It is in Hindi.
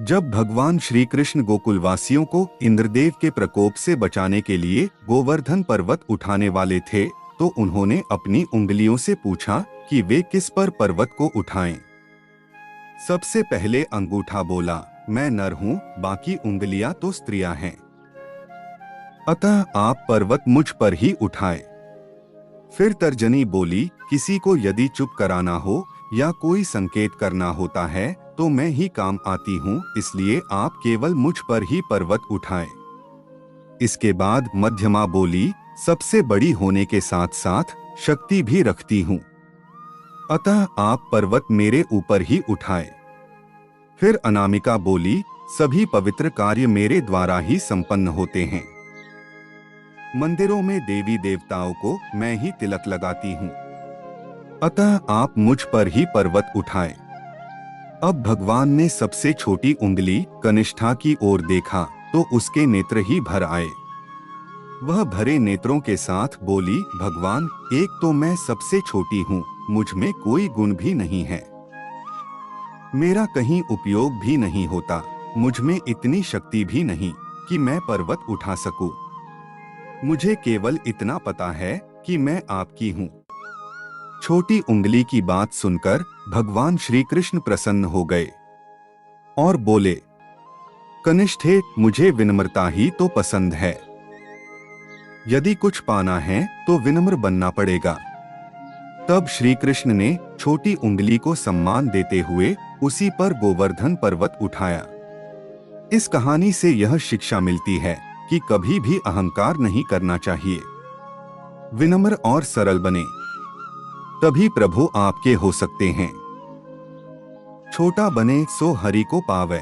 जब भगवान श्री कृष्ण गोकुलवासियों को इंद्रदेव के प्रकोप से बचाने के लिए गोवर्धन पर्वत उठाने वाले थे, तो उन्होंने अपनी उंगलियों से पूछा कि वे किस पर पर्वत को उठाएं। सबसे पहले अंगूठा बोला, मैं नर हूँ, बाकी उंगलियां तो स्त्रियां हैं, अतः आप पर्वत मुझ पर ही उठाएं। फिर तर्जनी बोली, किसी को यदि चुप कराना हो या कोई संकेत करना होता है तो मैं ही काम आती हूँ, इसलिए आप केवल मुझ पर ही पर्वत उठाएं। इसके बाद मध्यमा बोली, सबसे बड़ी होने के साथ साथ शक्ति भी रखती हूँ, अतः आप पर्वत मेरे ऊपर ही उठाएं। फिर अनामिका बोली, सभी पवित्र कार्य मेरे द्वारा ही संपन्न होते हैं। मंदिरों में देवी देवताओं को मैं ही तिलक लगाती हूँ, अतः आप मुझ पर ही पर्वत उठाएं। अब भगवान ने सबसे छोटी उंगली कनिष्ठा की ओर देखा तो उसके नेत्र ही भर आए। वह भरे नेत्रों के साथ बोली, भगवान, एक तो मैं सबसे छोटी हूँ, मुझ में कोई गुण भी नहीं है, मेरा कहीं उपयोग भी नहीं होता, मुझ में इतनी शक्ति भी नहीं कि मैं पर्वत उठा सकूं। मुझे केवल इतना पता है कि मैं आपकी हूँ। छोटी उंगली की बात सुनकर भगवान श्री कृष्ण प्रसन्न हो गए और बोले, कनिष्ठे, मुझे विनम्रता ही तो पसंद है, यदि कुछ पाना है तो विनम्र बनना पड़ेगा। तब श्री कृष्ण ने छोटी उंगली को सम्मान देते हुए उसी पर गोवर्धन पर्वत उठाया। इस कहानी से यह शिक्षा मिलती है कि कभी भी अहंकार नहीं करना चाहिए, विनम्र और सरल बने, तभी प्रभु आपके हो सकते हैं। छोटा बने सो हरि को पावै।